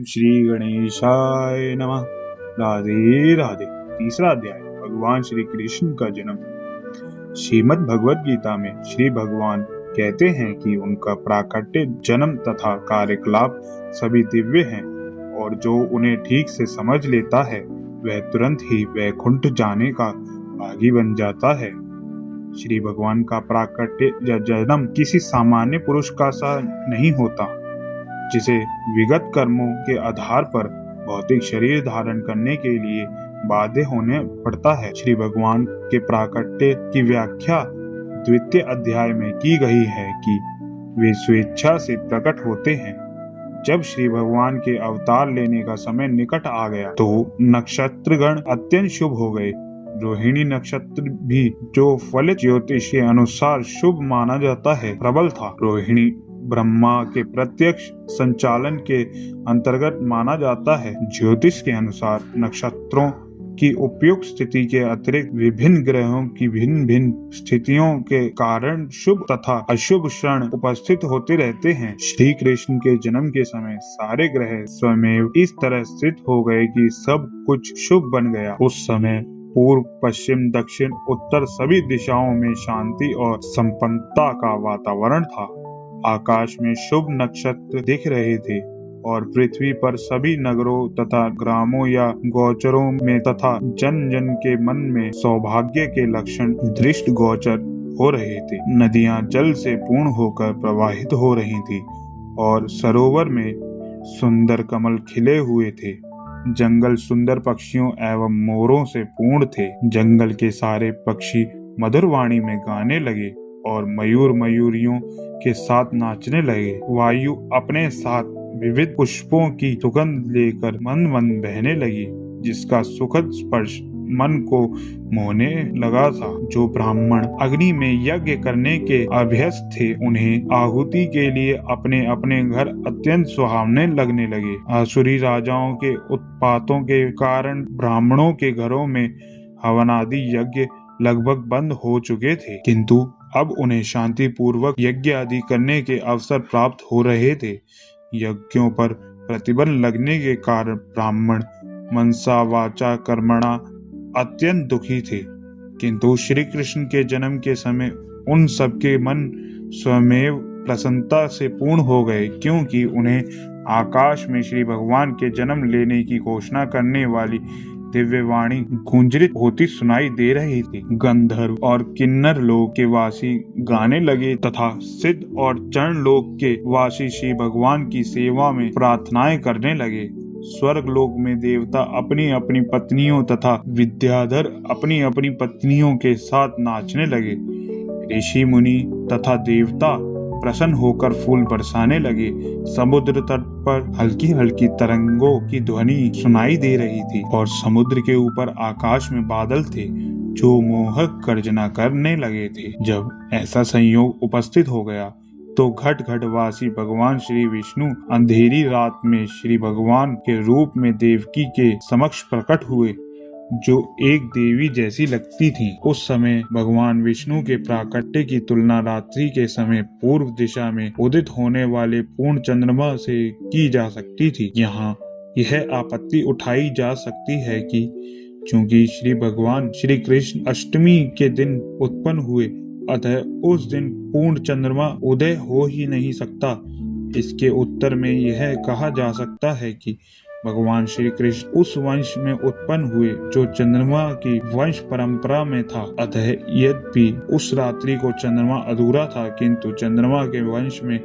श्री गणेशाय नमः। राधे राधे। तीसरा अध्याय, भगवान श्री कृष्ण का जन्म। श्रीमद् भगवद गीता में श्री भगवान कहते हैं कि उनका प्राकट्य, जन्म तथा कार्यकलाप सभी दिव्य हैं और जो उन्हें ठीक से समझ लेता है वह तुरंत ही वैकुंठ जाने का भागी बन जाता है। श्री भगवान का प्राकट्य या जन्म किसी सामान्य पुरुष का सा नहीं होता जिसे विगत कर्मों के आधार पर भौतिक शरीर धारण करने के लिए बाध्य होने पड़ता है। श्री भगवान के प्राकट्य की व्याख्या द्वितीय अध्याय में की गई है कि वे स्वेच्छा से प्रकट होते हैं। जब श्री भगवान के अवतार लेने का समय निकट आ गया तो नक्षत्रगण अत्यंत शुभ हो गए। रोहिणी नक्षत्र भी, जो फलित ज्योतिष के अनुसार शुभ माना जाता है, प्रबल था। रोहिणी ब्रह्मा के प्रत्यक्ष संचालन के अंतर्गत माना जाता है। ज्योतिष के अनुसार नक्षत्रों की उपयुक्त स्थिति के अतिरिक्त विभिन्न ग्रहों की भिन्न भिन्न स्थितियों के कारण शुभ तथा अशुभ क्षण उपस्थित होते रहते हैं। श्री कृष्ण के जन्म के समय सारे ग्रह स्वयं इस तरह स्थित हो गए कि सब कुछ शुभ बन गया। उस समय पूर्व, पश्चिम, दक्षिण, उत्तर सभी दिशाओं में शांति और संपन्नता का वातावरण था। आकाश में शुभ नक्षत्र दिख रहे थे और पृथ्वी पर सभी नगरों तथा ग्रामों या गोचरों में तथा जन जन के मन में सौभाग्य के लक्षण दृष्ट गोचर हो रहे थे। नदियां जल से पूर्ण होकर प्रवाहित हो रही थी और सरोवर में सुंदर कमल खिले हुए थे। जंगल सुंदर पक्षियों एवं मोरों से पूर्ण थे। जंगल के सारे पक्षी मधुर वाणी में गाने लगे और मयूर मयूरियों के साथ नाचने लगे। वायु अपने साथ विविध पुष्पों की सुगंध लेकर मंद मंद बहने लगी, जिसका सुखद स्पर्श मन को मोहने लगा था। जो ब्राह्मण अग्नि में यज्ञ करने के अभ्यस्त थे, उन्हें आहुति के लिए अपने अपने घर अत्यंत सुहावने लगने लगे। आसुरी राजाओं के उत्पातों के कारण ब्राह्मणों के घरों में हवनादि यज्ञ लगभग बंद हो चुके थे, किंतु अब उन्हें शांति पूर्वक यज्ञ आदि करने के अवसर प्राप्त हो रहे थे। यज्ञों पर प्रतिबंध लगने के कारण ब्राह्मण मनसा वाचा कर्मणा अत्यंत दुखी थे, किंतु श्री कृष्ण के जन्म के समय उन सबके मन स्वयं प्रसन्नता से पूर्ण हो गए, क्योंकि उन्हें आकाश में श्री भगवान के जन्म लेने की घोषणा करने वाली दिव्य वाणी गूंजरित होती सुनाई दे रही थी। गंधर्व और किन्नर लोक के वासी गाने लगे तथा सिद्ध और चरण लोक के वासी श्री भगवान की सेवा में प्रार्थनाएं करने लगे। स्वर्ग लोक में देवता अपनी अपनी पत्नियों तथा विद्याधर अपनी अपनी पत्नियों के साथ नाचने लगे। ऋषि मुनि तथा देवता प्रसन्न होकर फूल बरसाने लगे। समुद्र तट पर हल्की हल्की तरंगों की ध्वनि सुनाई दे रही थी और समुद्र के ऊपर आकाश में बादल थे जो मोहक गर्जना करने लगे थे। जब ऐसा संयोग उपस्थित हो गया तो घट घट वासी भगवान श्री विष्णु अंधेरी रात में श्री भगवान के रूप में देवकी के समक्ष प्रकट हुए, जो एक देवी जैसी लगती थी। उस समय भगवान विष्णु के प्राकट्य की तुलना रात्रि के समय पूर्व दिशा में उदित होने वाले पूर्ण चंद्रमा से की जा सकती थी। यहाँ यह आपत्ति उठाई जा सकती है कि चूंकि श्री भगवान श्री कृष्ण अष्टमी के दिन उत्पन्न हुए, अतः उस दिन पूर्ण चंद्रमा उदय हो ही नहीं सकता। इसके उत्तर में यह कहा जा सकता है कि भगवान श्री कृष्ण उस वंश में उत्पन्न हुए जो चंद्रमा की वंश परंपरा में था। अतः यद्यपि उस रात्रि को चंद्रमा अधूरा था, किंतु चंद्रमा के वंश में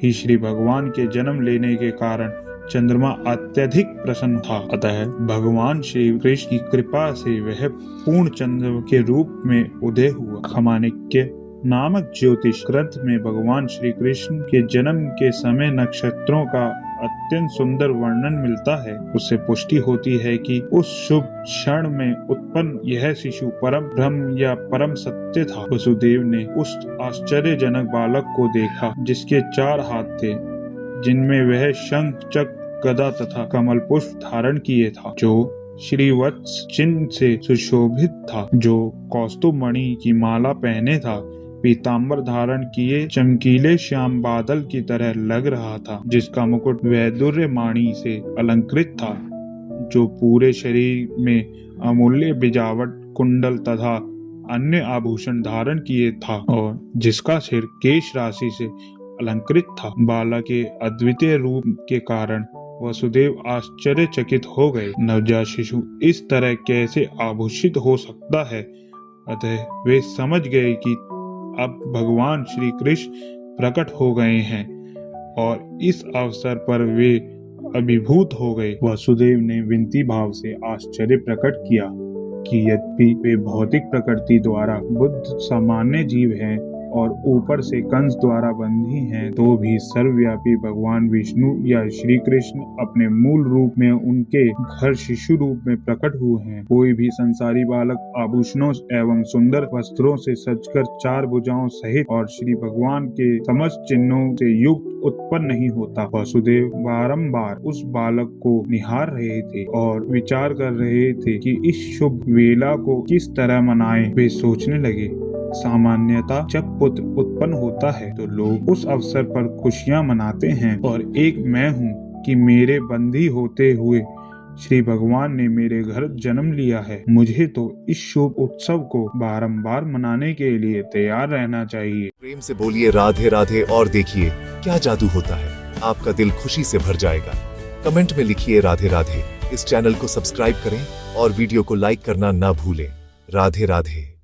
ही श्री भगवान के जन्म लेने के कारण चंद्रमा अत्यधिक प्रसन्न था। अतः भगवान श्री कृष्ण की कृपा से वह पूर्ण चंद्र के रूप में उदय हुआ। खमानिक्य नामक ज्योतिष ग्रंथ में भगवान श्री कृष्ण के जन्म के समय नक्षत्रों का अत्यंत सुंदर वर्णन मिलता है। उससे पुष्टि होती है कि उस शुभ क्षण में उत्पन्न यह शिशु परम ब्रह्म या परम सत्य था। वसुदेव ने उस आश्चर्यजनक बालक को देखा जिसके 4 हाथ थे, जिनमें वह शंख, चक्र, गदा तथा कमल पुष्प धारण किए था, जो श्रीवत्स चिन्ह से सुशोभित था, जो कौस्तुभ मणि की माला पहने था। पीताम्बर धारण किए चमकीले श्याम बादल की तरह लग रहा था, जिसका मुकुट वैदुर्य माणी से अलंकृत था, जो पूरे शरीर में अमूल्य बिजावट, कुंडल तथा अन्य आभूषण धारण किए था और जिसका सिर केश राशि से अलंकृत था। बालक के अद्वितीय रूप के कारण वसुदेव आश्चर्यचकित हो गए। नवजात शिशु इस तरह कैसे आभूषित हो सकता है? अतः वे समझ गए कि अब भगवान श्री कृष्ण प्रकट हो गए हैं और इस अवसर पर वे अभिभूत हो गए। वसुदेव ने विनती भाव से आश्चर्य प्रकट किया कि यद्यपि वे भौतिक प्रकृति द्वारा बुद्ध सामान्य जीव हैं और ऊपर से कंस द्वारा बंधी हैं, तो भी सर्वव्यापी भगवान विष्णु या श्री कृष्ण अपने मूल रूप में उनके घर शिशु रूप में प्रकट हुए हैं। कोई भी संसारी बालक आभूषणों एवं सुंदर वस्त्रों से सजकर चार भुजाओं सहित और श्री भगवान के समस्त चिन्हों से युक्त उत्पन्न नहीं होता। वसुदेव बारंबार उस बालक को निहार रहे थे और विचार कर रहे थे कि इस शुभ वेला को किस तरह मनाएं। वे सोचने लगे, सामान्यतः जब पुत्र उत्पन्न होता है तो लोग उस अवसर पर खुशियां मनाते हैं और एक मैं हूँ कि मेरे बंदी होते हुए श्री भगवान ने मेरे घर जन्म लिया है। मुझे तो इस शुभ उत्सव को बारंबार मनाने के लिए तैयार रहना चाहिए। प्रेम से बोलिए राधे राधे और देखिए क्या जादू होता है। आपका दिल खुशी से भर जाएगा। कमेंट में लिखिए राधे राधे। इस चैनल को सब्सक्राइब करें और वीडियो को लाइक करना ना भूलें। राधे राधे।